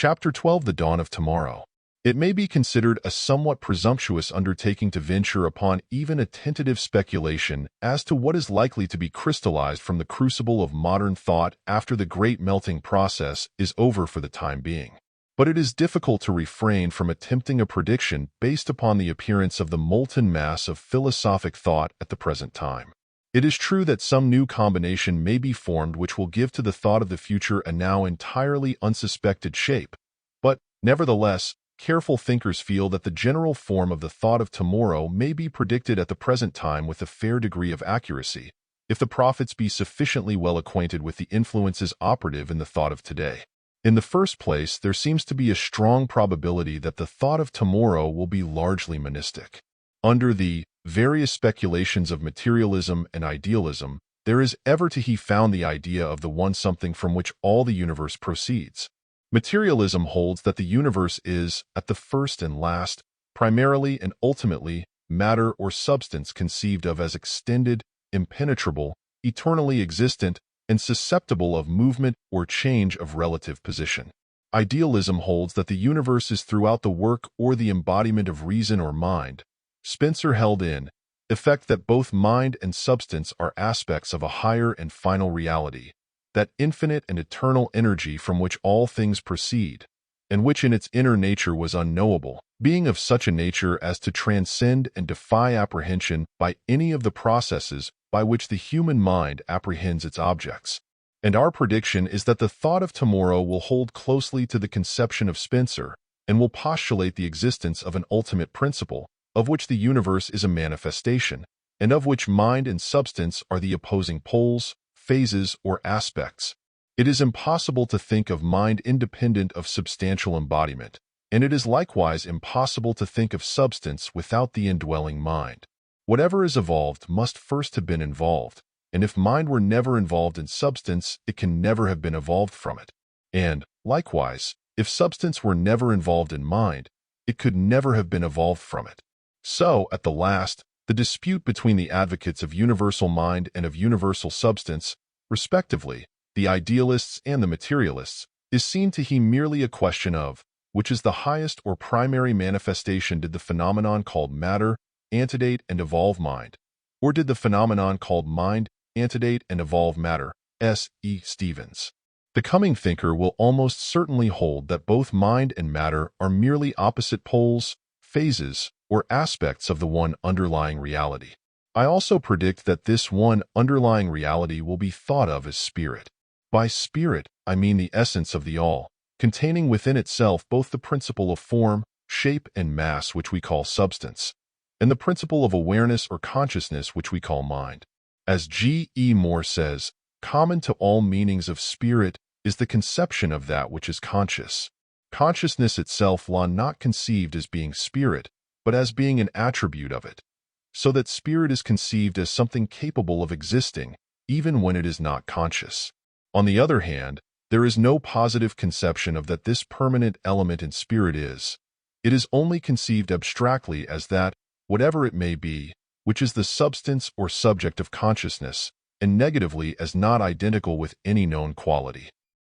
Chapter 12: The Dawn of Tomorrow. It may be considered a somewhat presumptuous undertaking to venture upon even a tentative speculation as to what is likely to be crystallized from the crucible of modern thought after the great melting process is over for the time being. But it is difficult to refrain from attempting a prediction based upon the appearance of the molten mass of philosophic thought at the present time. It is true that some new combination may be formed which will give to the thought of the future a now entirely unsuspected shape, but, nevertheless, careful thinkers feel that the general form of the thought of tomorrow may be predicted at the present time with a fair degree of accuracy, if the prophets be sufficiently well acquainted with the influences operative in the thought of today. In the first place, there seems to be a strong probability that the thought of tomorrow will be largely monistic. Under the various speculations of materialism and idealism, there is ever to be found the idea of the one something from which all the universe proceeds. Materialism holds that the universe is, at the first and last, primarily and ultimately, matter or substance conceived of as extended, impenetrable, eternally existent, and susceptible of movement or change of relative position. Idealism holds that the universe is throughout the work or the embodiment of reason or mind. Spencer held in effect that both mind and substance are aspects of a higher and final reality, that infinite and eternal energy from which all things proceed, and which in its inner nature was unknowable, being of such a nature as to transcend and defy apprehension by any of the processes by which the human mind apprehends its objects. And our prediction is that the thought of tomorrow will hold closely to the conception of Spencer and will postulate the existence of an ultimate principle, of which the universe is a manifestation, and of which mind and substance are the opposing poles, phases, or aspects. It is impossible to think of mind independent of substantial embodiment, and it is likewise impossible to think of substance without the indwelling mind. Whatever is evolved must first have been involved, and if mind were never involved in substance, it can never have been evolved from it. And, likewise, if substance were never involved in mind, it could never have been evolved from it. So, at the last, the dispute between the advocates of universal mind and of universal substance, respectively, the idealists and the materialists, is seen to be merely a question of which is the highest or primary manifestation: did the phenomenon called matter antedate and evolve mind, or did the phenomenon called mind antedate and evolve matter? S. E. Stevens. The coming thinker will almost certainly hold that both mind and matter are merely opposite poles, phases, or aspects of the one underlying reality. I also predict that this one underlying reality will be thought of as spirit. By spirit, I mean the essence of the all, containing within itself both the principle of form, shape, and mass which we call substance, and the principle of awareness or consciousness which we call mind. As G. E. Moore says, common to all meanings of spirit is the conception of that which is conscious. Consciousness itself law not conceived as being spirit, but as being an attribute of it, so that spirit is conceived as something capable of existing, even when it is not conscious. On the other hand, there is no positive conception of that this permanent element in spirit is. It is only conceived abstractly as that, whatever it may be, which is the substance or subject of consciousness, and negatively as not identical with any known quality.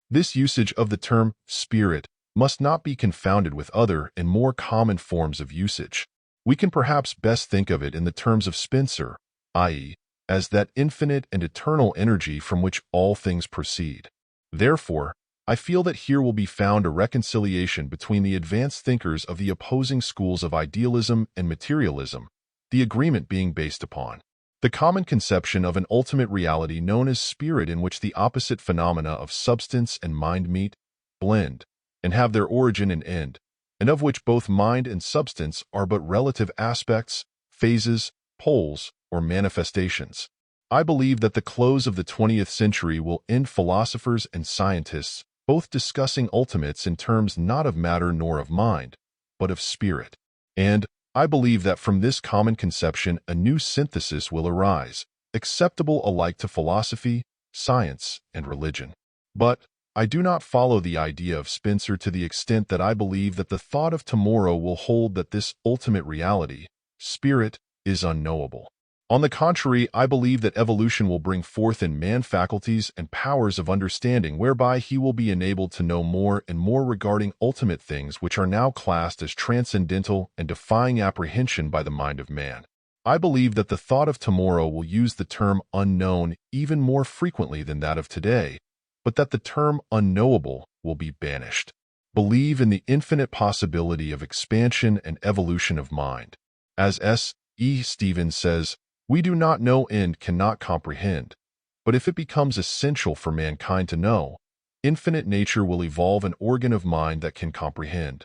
This usage of the term spirit must not be confounded with other and more common forms of usage. We can perhaps best think of it in the terms of Spencer, i.e., as that infinite and eternal energy from which all things proceed. Therefore, I feel that here will be found a reconciliation between the advanced thinkers of the opposing schools of idealism and materialism, the agreement being based upon the common conception of an ultimate reality known as spirit, in which the opposite phenomena of substance and mind meet, blend, and have their origin and end, and of which both mind and substance are but relative aspects, phases, poles, or manifestations. I believe that the close of the 20th century will end philosophers and scientists both discussing ultimates in terms not of matter nor of mind, but of spirit. And I believe that from this common conception a new synthesis will arise, acceptable alike to philosophy, science, and religion. But I do not follow the idea of Spencer to the extent that I believe that the thought of tomorrow will hold that this ultimate reality, spirit, is unknowable. On the contrary, I believe that evolution will bring forth in man faculties and powers of understanding whereby he will be enabled to know more and more regarding ultimate things which are now classed as transcendental and defying apprehension by the mind of man. I believe that the thought of tomorrow will use the term unknown even more frequently than that of today, but that the term unknowable will be banished. Believe in the infinite possibility of expansion and evolution of mind. As S. E. Stevens says, "We do not know and cannot comprehend, but if it becomes essential for mankind to know, infinite nature will evolve an organ of mind that can comprehend."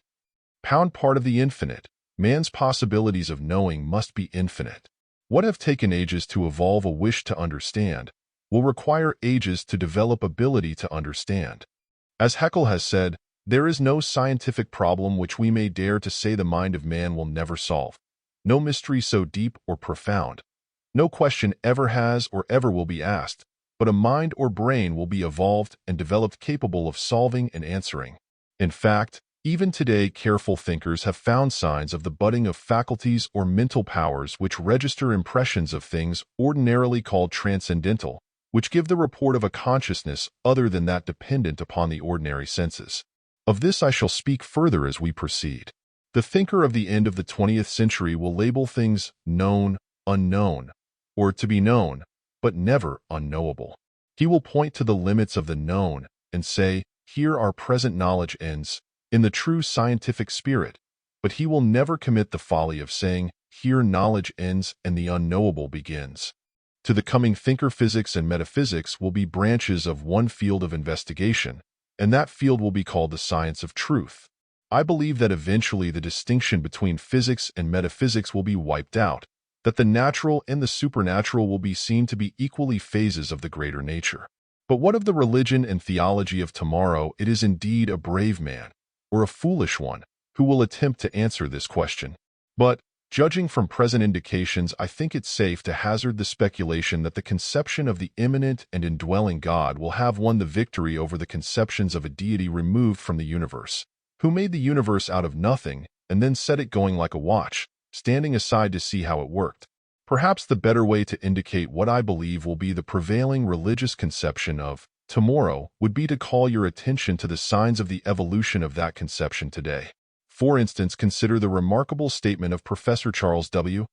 Pound part of the infinite, man's possibilities of knowing must be infinite. What have taken ages to evolve a wish to understand will require ages to develop ability to understand. As Haeckel has said, there is no scientific problem which we may dare to say the mind of man will never solve, no mystery so deep or profound. No question ever has or ever will be asked, but a mind or brain will be evolved and developed capable of solving and answering. In fact, even today careful thinkers have found signs of the budding of faculties or mental powers which register impressions of things ordinarily called transcendental, which give the report of a consciousness other than that dependent upon the ordinary senses. Of this I shall speak further as we proceed. The thinker of the end of the 20th century will label things known, unknown, or to be known, but never unknowable. He will point to the limits of the known and say, "Here our present knowledge ends," in the true scientific spirit, but he will never commit the folly of saying, "Here knowledge ends and the unknowable begins." To the coming thinker, physics and metaphysics will be branches of one field of investigation, and that field will be called the science of truth. I believe that eventually the distinction between physics and metaphysics will be wiped out, that the natural and the supernatural will be seen to be equally phases of the greater nature. But what of the religion and theology of tomorrow? It is indeed a brave man, or a foolish one, who will attempt to answer this question. But, judging from present indications, I think it safe to hazard the speculation that the conception of the immanent and indwelling God will have won the victory over the conceptions of a deity removed from the universe, who made the universe out of nothing and then set it going like a watch, standing aside to see how it worked. Perhaps the better way to indicate what I believe will be the prevailing religious conception of tomorrow would be to call your attention to the signs of the evolution of that conception today. For instance, consider the remarkable statement of Professor Charles W.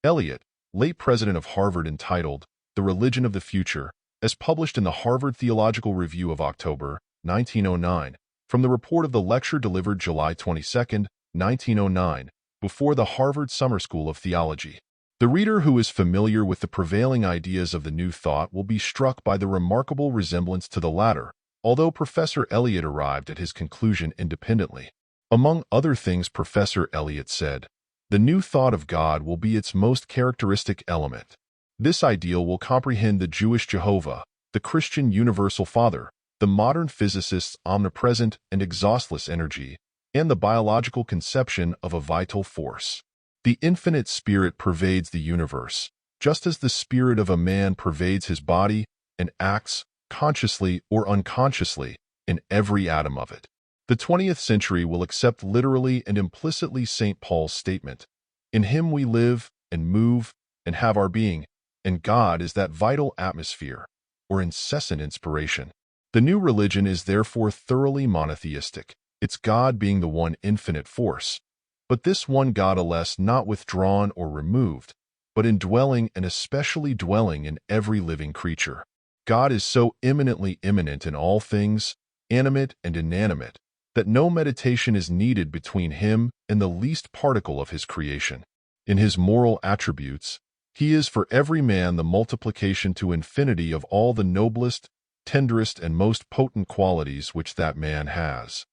Eliot, late president of Harvard, entitled "The Religion of the Future," as published in the Harvard Theological Review of October, 1909, from the report of the lecture delivered July 22, 1909, before the Harvard Summer School of Theology. The reader who is familiar with the prevailing ideas of the New Thought will be struck by the remarkable resemblance to the latter, although Professor Eliot arrived at his conclusion independently. Among other things, Professor Eliot said, "The New Thought of God will be its most characteristic element. This ideal will comprehend the Jewish Jehovah, the Christian Universal Father, the modern physicist's omnipresent and exhaustless energy, and the biological conception of a vital force. The infinite spirit pervades the universe, just as the spirit of a man pervades his body and acts, consciously or unconsciously, in every atom of it." The 20th century will accept literally and implicitly St. Paul's statement, "In him we live and move and have our being," and God is that vital atmosphere, or incessant inspiration. The new religion is therefore thoroughly monotheistic, its God being the one infinite force, but this one God less not withdrawn or removed, but indwelling and especially dwelling in every living creature. God is so eminently immanent in all things, animate and inanimate, that no meditation is needed between him and the least particle of his creation. In his moral attributes, he is for every man the multiplication to infinity of all the noblest, tenderest, and most potent qualities which that man has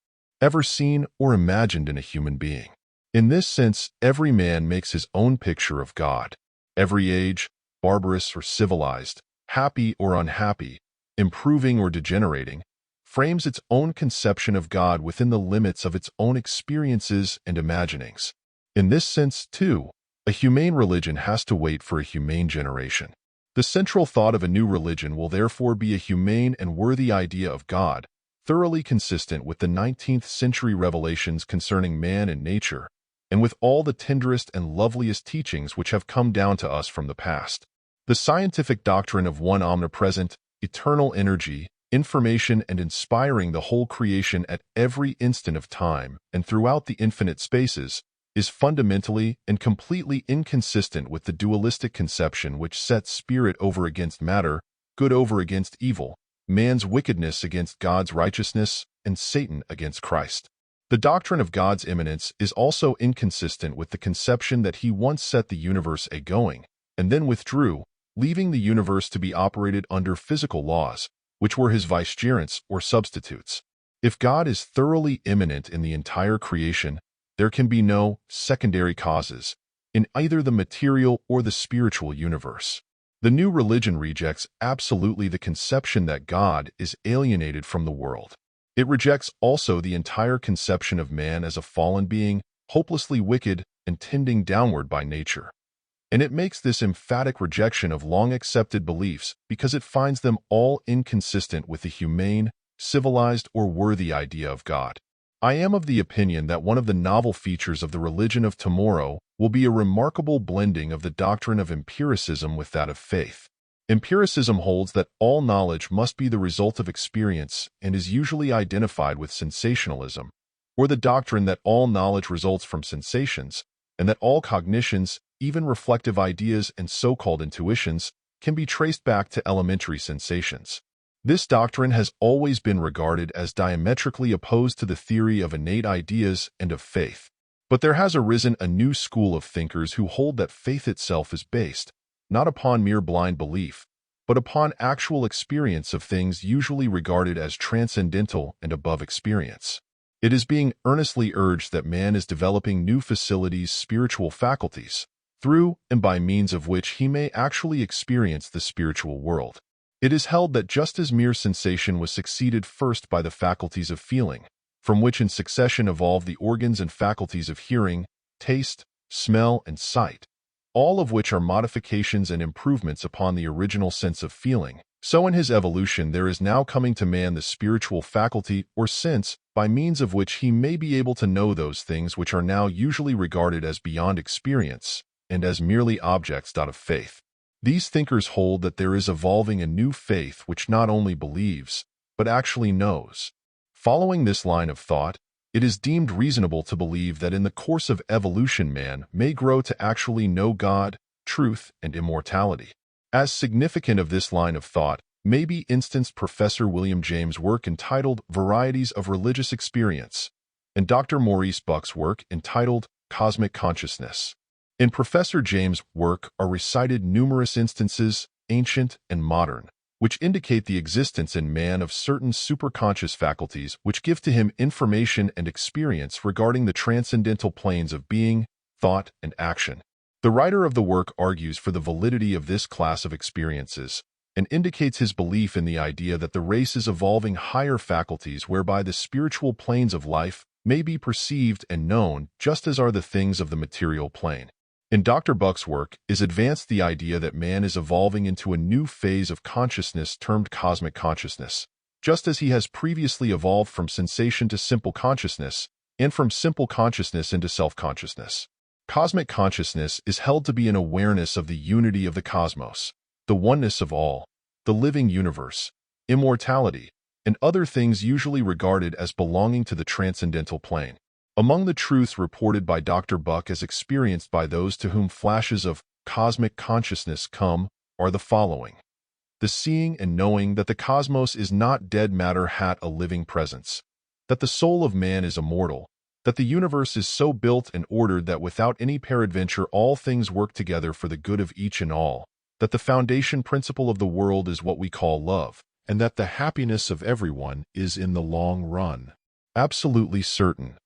ever seen or imagined in a human being. In this sense, every man makes his own picture of God. Every age, barbarous or civilized, happy or unhappy, improving or degenerating, frames its own conception of God within the limits of its own experiences and imaginings. In this sense, too, a humane religion has to wait for a humane generation. The central thought of a new religion will therefore be a humane and worthy idea of God, thoroughly consistent with the 19th century revelations concerning man and nature, and with all the tenderest and loveliest teachings which have come down to us from the past. The scientific doctrine of one omnipresent, eternal energy, information and inspiring the whole creation at every instant of time and throughout the infinite spaces is fundamentally and completely inconsistent with the dualistic conception which sets spirit over against matter, good over against evil, man's wickedness against God's righteousness, and Satan against Christ. The doctrine of God's immanence is also inconsistent with the conception that he once set the universe a-going, and then withdrew, leaving the universe to be operated under physical laws, which were his vicegerents or substitutes. If God is thoroughly immanent in the entire creation, there can be no secondary causes in either the material or the spiritual universe. The new religion rejects absolutely the conception that God is alienated from the world. It rejects also the entire conception of man as a fallen being, hopelessly wicked and tending downward by nature. And it makes this emphatic rejection of long-accepted beliefs because it finds them all inconsistent with the humane, civilized, or worthy idea of God. I am of the opinion that one of the novel features of the religion of tomorrow will be a remarkable blending of the doctrine of empiricism with that of faith. Empiricism holds that all knowledge must be the result of experience and is usually identified with sensationalism, or the doctrine that all knowledge results from sensations, and that all cognitions, even reflective ideas and so-called intuitions, can be traced back to elementary sensations. This doctrine has always been regarded as diametrically opposed to the theory of innate ideas and of faith. But there has arisen a new school of thinkers who hold that faith itself is based, not upon mere blind belief, but upon actual experience of things usually regarded as transcendental and above experience. It is being earnestly urged that man is developing new facilities, spiritual faculties, through and by means of which he may actually experience the spiritual world. It is held that just as mere sensation was succeeded first by the faculties of feeling, from which in succession evolved the organs and faculties of hearing, taste, smell, and sight, all of which are modifications and improvements upon the original sense of feeling, so in his evolution there is now coming to man the spiritual faculty or sense by means of which he may be able to know those things which are now usually regarded as beyond experience and as merely objects of faith. These thinkers hold that there is evolving a new faith which not only believes, but actually knows. Following this line of thought, it is deemed reasonable to believe that in the course of evolution man may grow to actually know God, truth, and immortality. As significant of this line of thought may be instanced Professor William James' work entitled Varieties of Religious Experience, and Dr. Maurice Bucke's work entitled Cosmic Consciousness. In Professor James' work are recited numerous instances, ancient and modern, which indicate the existence in man of certain superconscious faculties which give to him information and experience regarding the transcendental planes of being, thought, and action. The writer of the work argues for the validity of this class of experiences and indicates his belief in the idea that the race is evolving higher faculties whereby the spiritual planes of life may be perceived and known just as are the things of the material plane. In Dr. Bucke's work is advanced the idea that man is evolving into a new phase of consciousness termed cosmic consciousness, just as he has previously evolved from sensation to simple consciousness and from simple consciousness into self-consciousness. Cosmic consciousness is held to be an awareness of the unity of the cosmos, the oneness of all, the living universe, immortality, and other things usually regarded as belonging to the transcendental plane. Among the truths reported by Dr. Bucke as experienced by those to whom flashes of cosmic consciousness come are the following. The seeing and knowing that the cosmos is not dead matter hat a living presence, that the soul of man is immortal, that the universe is so built and ordered that without any peradventure all things work together for the good of each and all, that the foundation principle of the world is what we call love, and that the happiness of everyone is in the long run absolutely certain.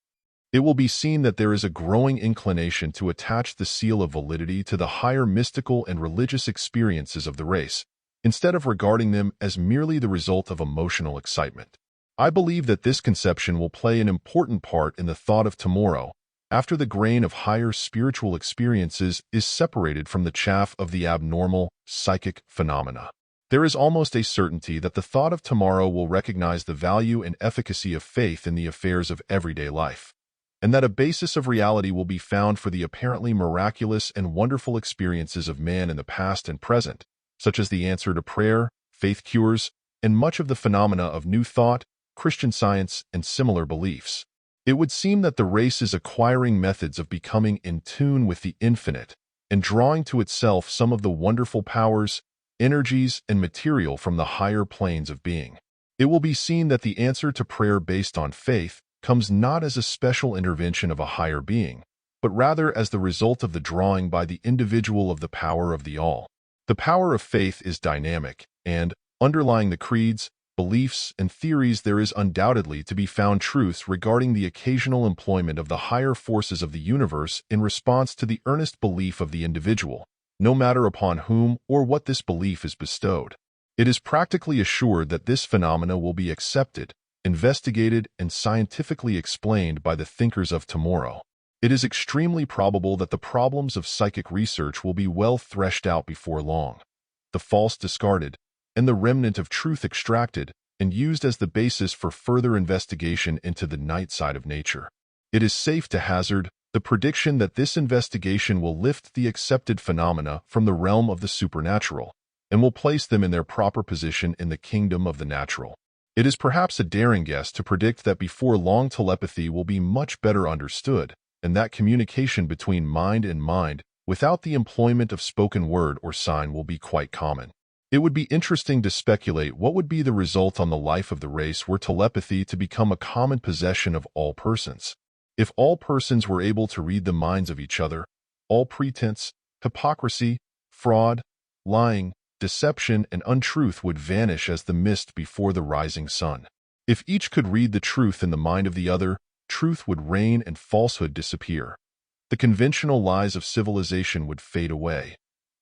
It will be seen that there is a growing inclination to attach the seal of validity to the higher mystical and religious experiences of the race, instead of regarding them as merely the result of emotional excitement. I believe that this conception will play an important part in the thought of tomorrow, after the grain of higher spiritual experiences is separated from the chaff of the abnormal, psychic phenomena. There is almost a certainty that the thought of tomorrow will recognize the value and efficacy of faith in the affairs of everyday life. and that a basis of reality will be found for the apparently miraculous and wonderful experiences of man in the past and present, such as the answer to prayer, faith cures, and much of the phenomena of New Thought, Christian Science, and similar beliefs. It would seem that the race is acquiring methods of becoming in tune with the infinite and drawing to itself some of the wonderful powers, energies, and material from the higher planes of being. It will be seen that the answer to prayer based on faith comes not as a special intervention of a higher being, but rather as the result of the drawing by the individual of the power of the all. The power of faith is dynamic, and, underlying the creeds, beliefs, and theories, there is undoubtedly to be found truths regarding the occasional employment of the higher forces of the universe in response to the earnest belief of the individual, no matter upon whom or what this belief is bestowed. It is practically assured that this phenomena will be accepted, investigated, and scientifically explained by the thinkers of tomorrow. It is extremely probable that the problems of psychic research will be well threshed out before long, the false discarded, and the remnant of truth extracted and used as the basis for further investigation into the night side of nature. It is safe to hazard the prediction that this investigation will lift the accepted phenomena from the realm of the supernatural and will place them in their proper position in the kingdom of the natural. It is perhaps a daring guess to predict that before long telepathy will be much better understood, and that communication between mind and mind without the employment of spoken word or sign will be quite common. It would be interesting to speculate what would be the result on the life of the race were telepathy to become a common possession of all persons. If all persons were able to read the minds of each other, all pretense, hypocrisy, fraud, lying, deception, and untruth would vanish as the mist before the rising sun. If each could read the truth in the mind of the other, truth would reign and falsehood disappear. The conventional lies of civilization would fade away.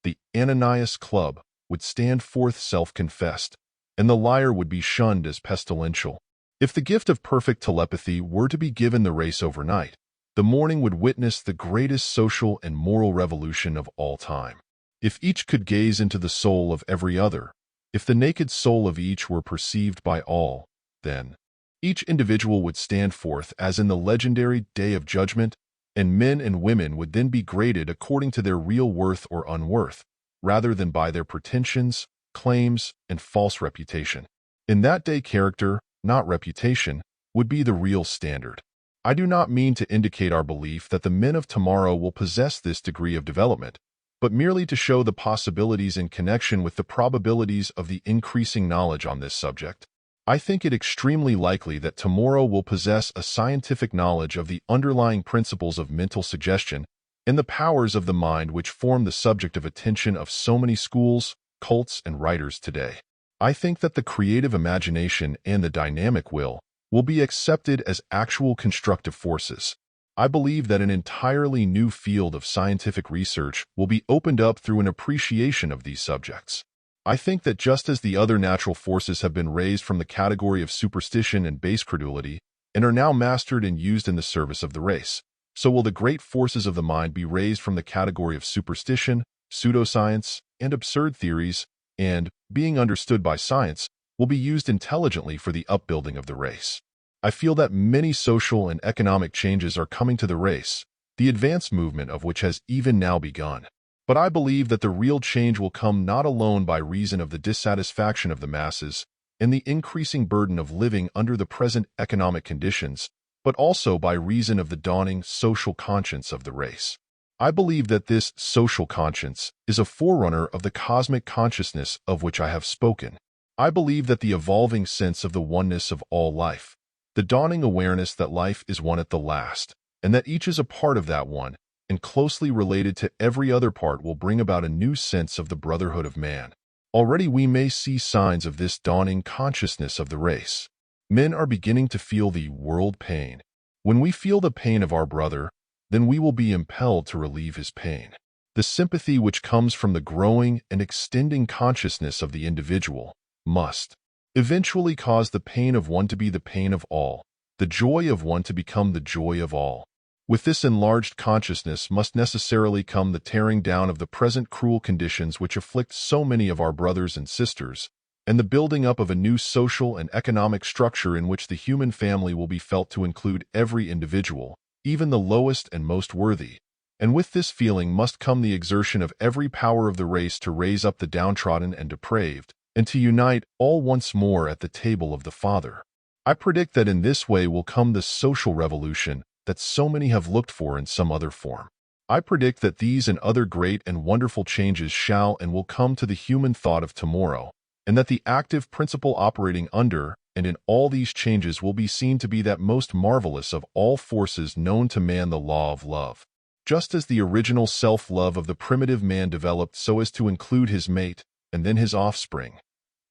The Ananias Club would stand forth self-confessed, and the liar would be shunned as pestilential. If the gift of perfect telepathy were to be given the race overnight, the morning would witness the greatest social and moral revolution of all time. If each could gaze into the soul of every other, if the naked soul of each were perceived by all, then each individual would stand forth as in the legendary Day of Judgment, and men and women would then be graded according to their real worth or unworth, rather than by their pretensions, claims, and false reputation. In that day, character, not reputation, would be the real standard. I do not mean to indicate our belief that the men of tomorrow will possess this degree of development, but merely to show the possibilities in connection with the probabilities of the increasing knowledge on this subject. I think it extremely likely that tomorrow will possess a scientific knowledge of the underlying principles of mental suggestion and the powers of the mind which form the subject of attention of so many schools, cults, and writers today. I think that the creative imagination and the dynamic will be accepted as actual constructive forces. I believe that an entirely new field of scientific research will be opened up through an appreciation of these subjects. I think that just as the other natural forces have been raised from the category of superstition and base credulity and are now mastered and used in the service of the race, so will the great forces of the mind be raised from the category of superstition, pseudoscience, and absurd theories, and, being understood by science, will be used intelligently for the upbuilding of the race. I feel that many social and economic changes are coming to the race, the advance movement of which has even now begun. But I believe that the real change will come not alone by reason of the dissatisfaction of the masses and the increasing burden of living under the present economic conditions, but also by reason of the dawning social conscience of the race. I believe that this social conscience is a forerunner of the cosmic consciousness of which I have spoken. I believe that the evolving sense of the oneness of all life, the dawning awareness that life is one at the last, and that each is a part of that one, and closely related to every other part, will bring about a new sense of the brotherhood of man. Already we may see signs of this dawning consciousness of the race. Men are beginning to feel the world pain. When we feel the pain of our brother, then we will be impelled to relieve his pain. The sympathy which comes from the growing and extending consciousness of the individual must eventually cause the pain of one to be the pain of all, the joy of one to become the joy of all. With this enlarged consciousness must necessarily come the tearing down of the present cruel conditions which afflict so many of our brothers and sisters, and the building up of a new social and economic structure in which the human family will be felt to include every individual, even the lowest and most worthy. And with this feeling must come the exertion of every power of the race to raise up the downtrodden and depraved, and to unite all once more at the table of the Father. I predict that in this way will come the social revolution that so many have looked for in some other form. I predict that these and other great and wonderful changes shall and will come to the human thought of tomorrow, and that the active principle operating under and in all these changes will be seen to be that most marvelous of all forces known to man, the law of love. Just as the original self-love of the primitive man developed so as to include his mate, and then his offspring,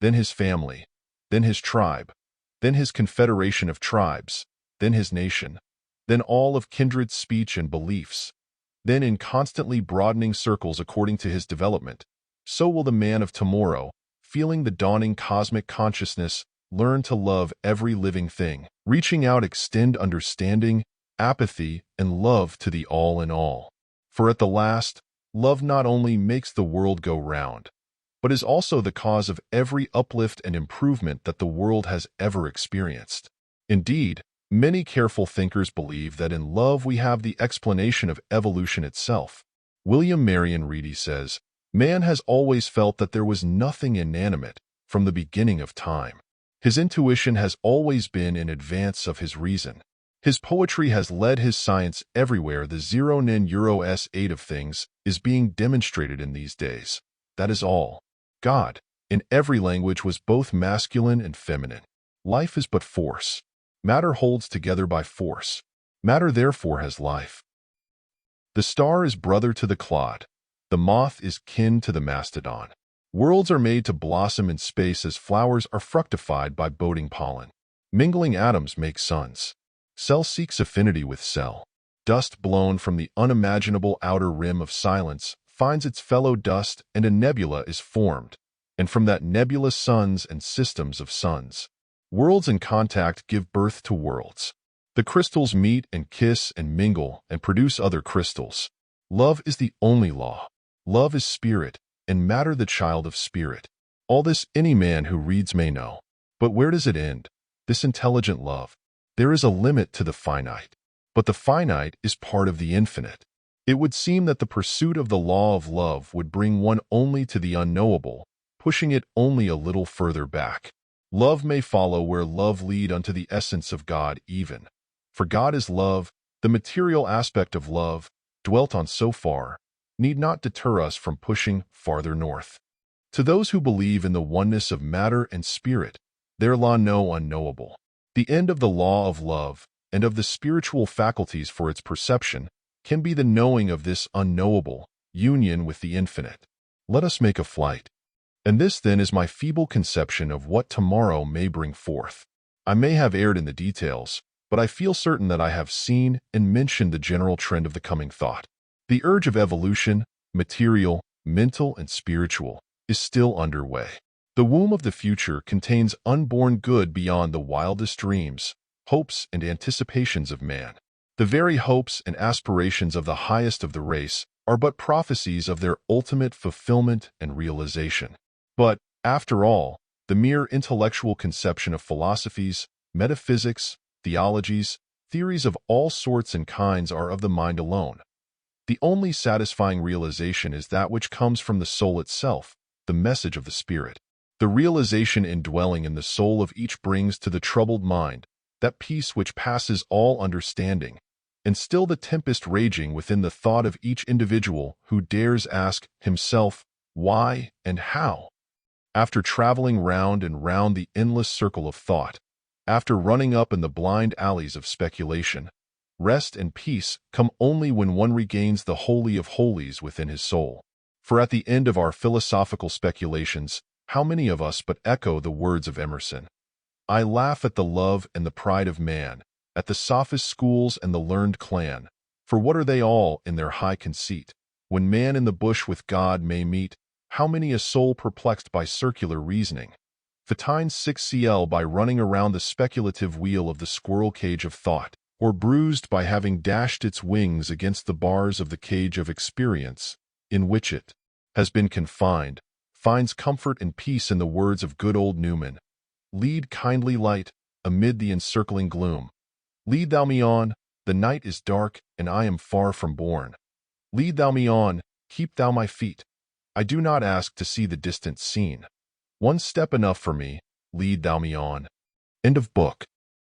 then his family, then his tribe, then his confederation of tribes, then his nation, then all of kindred speech and beliefs, then in constantly broadening circles according to his development, so will the man of tomorrow, feeling the dawning cosmic consciousness, learn to love every living thing, reaching out extend understanding, apathy, and love to the all in all. For at the last, love not only makes the world go round, but is also the cause of every uplift and improvement that the world has ever experienced. Indeed, many careful thinkers believe that in love we have the explanation of evolution itself. William Marion Reedy says, "Man has always felt that there was nothing inanimate from the beginning of time. His intuition has always been in advance of his reason. His poetry has led his science everywhere. The 0n8 of things is being demonstrated in these days. That is all. God, in every language, was both masculine and feminine. Life is but force. Matter holds together by force. Matter therefore has life. The star is brother to the clod. The moth is kin to the mastodon. Worlds are made to blossom in space as flowers are fructified by boding pollen. Mingling atoms make suns. Cell seeks affinity with cell. Dust blown from the unimaginable outer rim of silence finds its fellow dust, and a nebula is formed, and from that nebula suns and systems of suns. Worlds in contact give birth to worlds. The crystals meet and kiss and mingle and produce other crystals. Love is the only law. Love is spirit, and matter the child of spirit. All this any man who reads may know. But where does it end, this intelligent love? There is a limit to the finite, but the finite is part of the infinite. It would seem that the pursuit of the law of love would bring one only to the unknowable, pushing it only a little further back. Love may follow where love lead unto the essence of God even. For God is love, the material aspect of love, dwelt on so far, need not deter us from pushing farther north. To those who believe in the oneness of matter and spirit, there law no unknowable. The end of the law of love and of the spiritual faculties for its perception can be the knowing of this unknowable union with the infinite. Let us make a flight. And this then is my feeble conception of what tomorrow may bring forth. I may have erred in the details, but I feel certain that I have seen and mentioned the general trend of the coming thought. The urge of evolution, material, mental, and spiritual, is still underway. The womb of the future contains unborn good beyond the wildest dreams, hopes, and anticipations of man. The very hopes and aspirations of the highest of the race are but prophecies of their ultimate fulfillment and realization. But, after all, the mere intellectual conception of philosophies, metaphysics, theologies, theories of all sorts and kinds are of the mind alone. The only satisfying realization is that which comes from the soul itself, the message of the Spirit. The realization indwelling in the soul of each brings to the troubled mind that peace which passes all understanding, and still the tempest raging within the thought of each individual who dares ask himself why and how. After traveling round and round the endless circle of thought, after running up in the blind alleys of speculation, rest and peace come only when one regains the holy of holies within his soul. For at the end of our philosophical speculations, how many of us but echo the words of Emerson? I laugh at the love and the pride of man, at the sophist schools and the learned clan, for what are they all in their high conceit? When man in the bush with God may meet, how many a soul perplexed by circular reasoning, fatines 6cl by running around the speculative wheel of the squirrel cage of thought, or bruised by having dashed its wings against the bars of the cage of experience, in which it has been confined, finds comfort and peace in the words of good old Newman. Lead, kindly light, amid the encircling gloom. Lead thou me on, The night is dark, and I am far from born. Lead thou me on, keep thou my feet. I do not ask to see the distant scene. One step enough for me, lead thou me on. End of book.